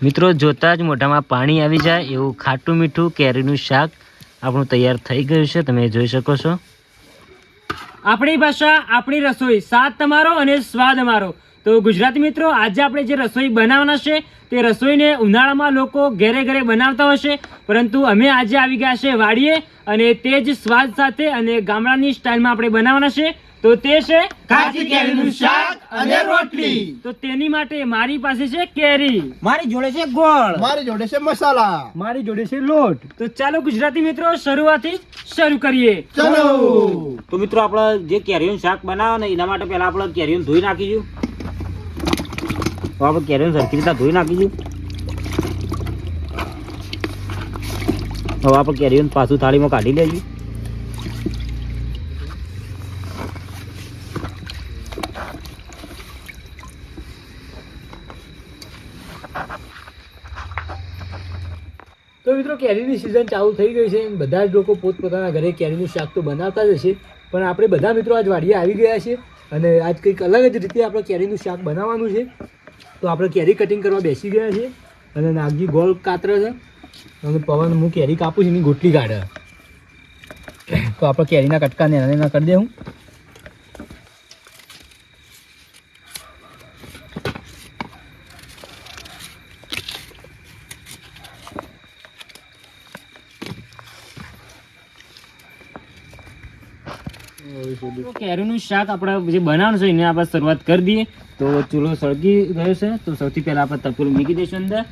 મિત્રો જોતા જ મોઢામાં પાણી આવી જાય એવું ખાટું મીઠું કેરીનું શાક આપણું તૈયાર થઈ ગયું છે, તમે જોઈ શકો છો। આપણી ભાષા, આપણી રસોઈ, સ્વાદ તમારો અને સ્વાદ અમારો। તો ગુજરાતી મિત્રો, આજે આપણે જે રસોઈ બનાવવાના છે તે રસોઈને ઉનાળામાં લોકો ઘરે ઘરે બનાવતા હોય છે, પરંતુ અમે આજે આવી ગયા છે વાડીએ અને તે જ સ્વાદ સાથે અને ગામડાની સ્ટાઇલમાં આપણે બનાવવાના છે। તો તે છે કાચી કેરીનું શાક અને રોટલી। તો તેની માટે મારી પાસે છે કેરી, મારી જોડે છે ગોળ, મારી જોડે છે મસાલા, મારી જોડે છે લોટ। તો ચાલો ગુજરાતી મિત્રો શરૂઆતથી જ શરૂ કરીએ। ચલો। તો મિત્રો આપણે જે કેરીનું શાક બનાવો ને એના માટે પહેલા આપણે કેરીઓને ધોઈ નાખીશું। તો આપણે કેરીઓને સરખી રીતે ધોઈ નાખીશું। હવે આપણે કેરીઓને પાછું થાળીમાં કાઢી લેજો। તો મિત્રો કેરીની સિઝન ચાલુ થઈ ગઈ છે, બધા જ લોકો પોતપોતાના ઘરે કેરીનું શાક તો બનાવતા જ હશે, પણ આપણે બધા મિત્રો આજ વાડીએ આવી ગયા છે અને આજ કંઈક અલગ જ રીતે આપણે કેરીનું શાક બનાવવાનું છે। તો આપણે કેરી કટિંગ કરવા બેસી ગયા છે અને નાગજી ગોળ કાતરે છે અને પવન હું કેરી કાપું છું એની ગોટલી કાઢે। તો આપણે કેરીના કટકા નાના નાના કરી દે હું। કેરીનું શાક આપણે જે બનાવવાનું છે એને આપણે શરૂઆત કરી દઈએ। તો ચૂલો સળગી ગયો છે, તો સૌથી પહેલા આપણે તપેલું મૂકી દઈશું અંદર,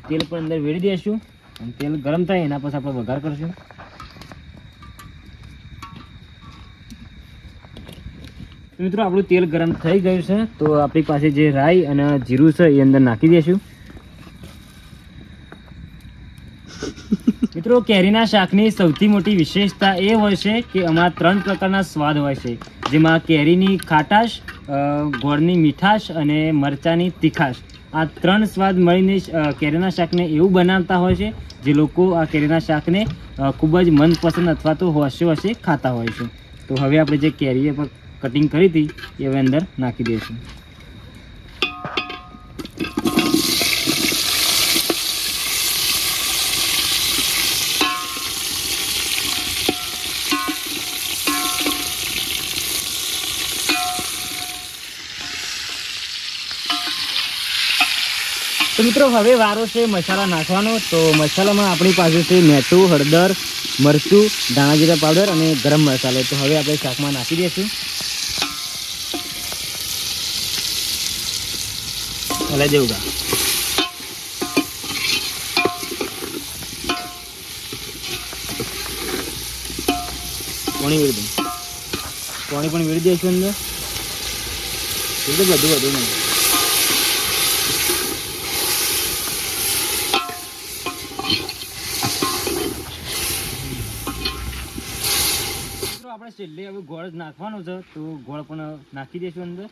તેલ પણ અંદર વેડી દઈશું અને તેલ ગરમ થાય એના પછી આપણે વઘાર કરશું। મિત્રો આપણું તેલ ગરમ થઈ ગયું છે, તો આપણી પાસે જે રાઈ અને જીરું છે એ અંદર નાખી દઈશું। મિત્રો કેરીના શાકની સૌથી મોટી વિશેષતા એ હોય છે કે આમાં 3 પ્રકારના સ્વાદ હોય છે, જેમાં કેરીની ખાટાશ, ગોળની મીઠાશ અને મરચાંની તીખાશ। આ 3 સ્વાદ મળીને કેરીના શાકને એવું બનાવતા હોય છે જે લોકો આ કેરીના શાકને ખૂબ જ મનપસંદ અથવા તો હોશે હોશે ખાતા હોય છે। તો હવે આપણે જે કેરીએ પર કટિંગ કરી હતી એ હવે અંદર નાખી દઈશું। તો મિત્રો હવે વારો છે મસાલા નાખવાનો। તો મસાલામાં આપણી પાસે છે મેથું, હળદર, મરચું, ધાણા જીરા પાવડર અને ગરમ મસાલો। તો હવે આપણે શાકમાં નાખી દઈશું। હલાઈ દેવું ગા પાણી વેડી દઉં, પાણી પણ વેડી દઈશું અંદર, બધું બધું નહીં। આપણે છેલ્લે હવે ગોળ નાખવાનો છે, તો ગોળ પણ નાખી દઈશું અંદર।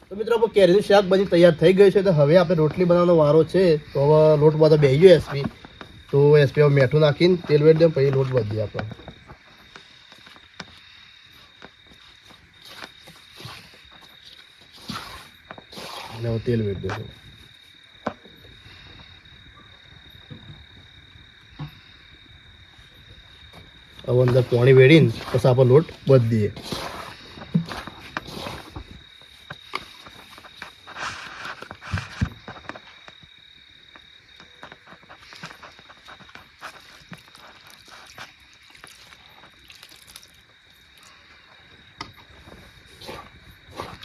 તો મિત્રો આપણું કેરીનું શાક બની તૈયાર થઈ ગયું છે। તો હવે આપણે રોટલી બનાવવાનો વારો છે। તો હવે લોટ બધો બેસી ગયો એસપી, તો એસપી હવે મેઠું નાખીને તેલ વેડી દે, પછી લોટ બાંધીએ આપણે। અને તેલ વેડી દઈશું। હવે અંદર પાણી વેડીને પછી આપણે લોટ બાંધી દઈએ।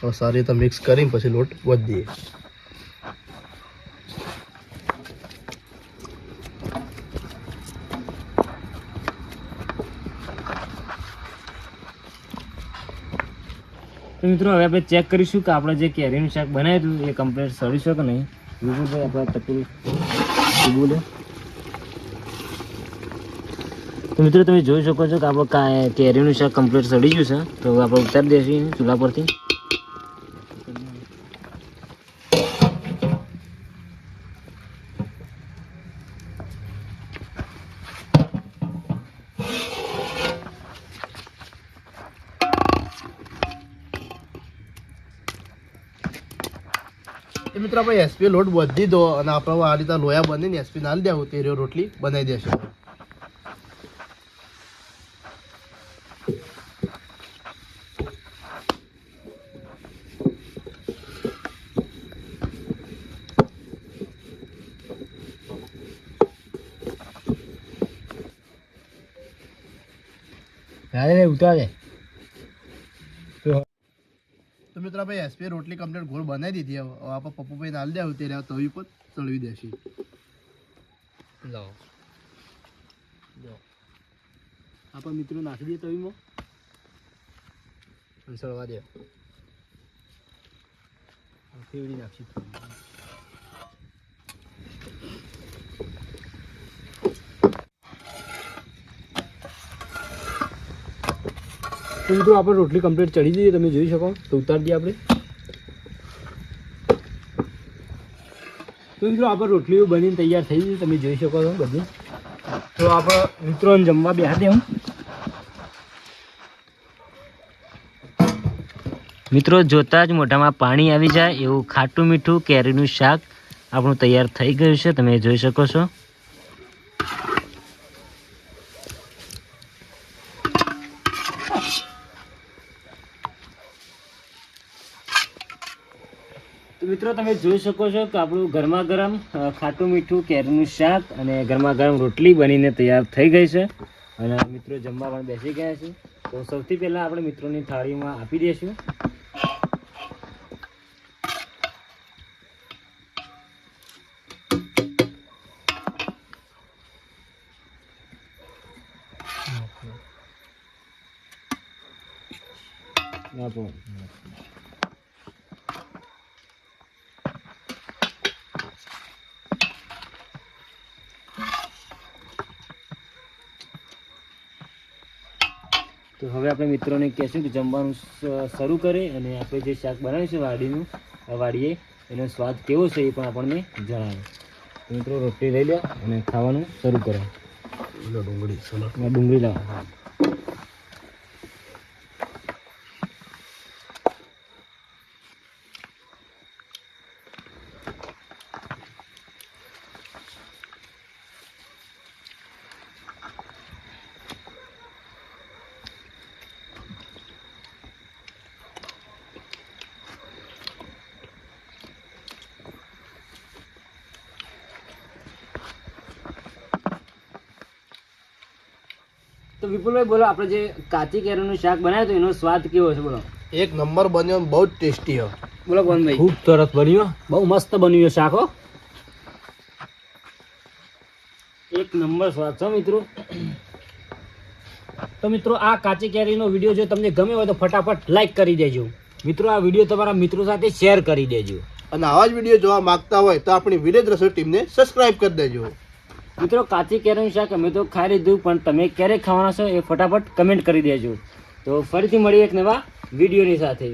और सारी तो मिक्स करी પછી લોટ વધ દઈએ। તો મિત્રો હવે આપણે ચેક કરીશું કે આપણે જે કેરીનું શાક બનાવ્યું હતું એ કમ્પ્લીટ સડી છે કે નહીં। વિપુલભાઈ આપણે તપેલું બોલે। તો મિત્રો તમે જોઈ શકો છો કે આપણે કેરીનું શાક કમ્પ્લીટ સડી ગયું છે, તો આપણે ઉતારી દઈશું ચૂલા પરથી। તો મિત્રો આપણે એસપી લોટ બધી દો અને આપણે આ રીતે લોયા બનીને એસપી નાલી દેવું તે રોટલી બનાવી દેશે. ઉતારે તો મિત્રો આપણે એસપી રોટલી કમ્પ્લીટ ગોળ બનાવી દીધી. હવે આપણે પપ્પુભાઈ નાલી દેવું તે તવી પર ચડવી દેશે. આપણે મિત્રો નાખી દઈએ તવીમાં ચડવા દે. ફેવડી નાખી. તો મિત્રો આપણે રોટલી કમ્પ્લીટ ચડી દઈએ, તમે જોઈ શકો. તો ઉતારી દઈએ આપણે. તો મિત્રો આપણે રોટલીઓ બનીને તૈયાર થઈ ગઈ, તમે જોઈ શકો છો બધી. તો આપણે મિત્રોને જમવા બેસા દેવું. મિત્રો જોતા જ મોઢામાં પાણી આવી જાય એવું ખાટું મીઠું કેરીનું શાક આપણું તૈયાર થઈ ગયું છે, તમે જોઈ શકો છો. તો મિત્રો તમે જોઈ શકો છો કે આપણું ગરમા ગરમ ખાટું મીઠું કેરીનું શાક અને ગરમા ગરમ રોટલી બનીને તૈયાર થઈ ગઈ છે અને મિત્રો જમવા પણ બેસી ગયા છે. તો સૌથી પહેલાં આપણે મિત્રોની થાળીમાં આપી દઈશું. આપો. તો હવે આપણે મિત્રોને કહેશું કે જમવાનું શરૂ કરે અને આપણે જે શાક બનાવ્યું છે વાડીએ એનો સ્વાદ કેવો છે એ પણ આપણને જણાવે. તો મિત્રો રોટલી લઈ લો અને ખાવાનું શરૂ કરો. ડુંગળી લાવો. તો વિપુલભાઈ બોલો, આપણે જે કાચી કેરીનું શાક બનાવ્યું તો એનો સ્વાદ કેવો છે બોલો? એક નંબર બન્યો, બહુ જ ટેસ્ટી હો. બોલો પવનભાઈ. ખૂબ સરસ બન્યું, બહુ મસ્ત બન્યું શાક હો. એક નંબર સ્વાદ છે મિત્રો. તો મિત્રો આ કાચી કેરીનો વિડીયો જો તમને ગમે હોય તો ફટાફટ લાઈક કરી દેજો મિત્રો. આ વિડીયો તમારા મિત્રો સાથે શેર કરી દેજો અને આવા જ વિડીયો જોવા માંગતા હોય તો આપણી વિલેજ રસોઈ ટીમને સબસ્ક્રાઇબ કરી દેજો મિત્રો. કાચી કેરીનું શાક અમે તો ખાઈ લીધું, પણ તમે ક્યારે ખાવાના છો એ ફટાફટ કમેન્ટ કરી દેજો. તો ફરીથી મળીએ એક નવા વિડીયોની સાથે.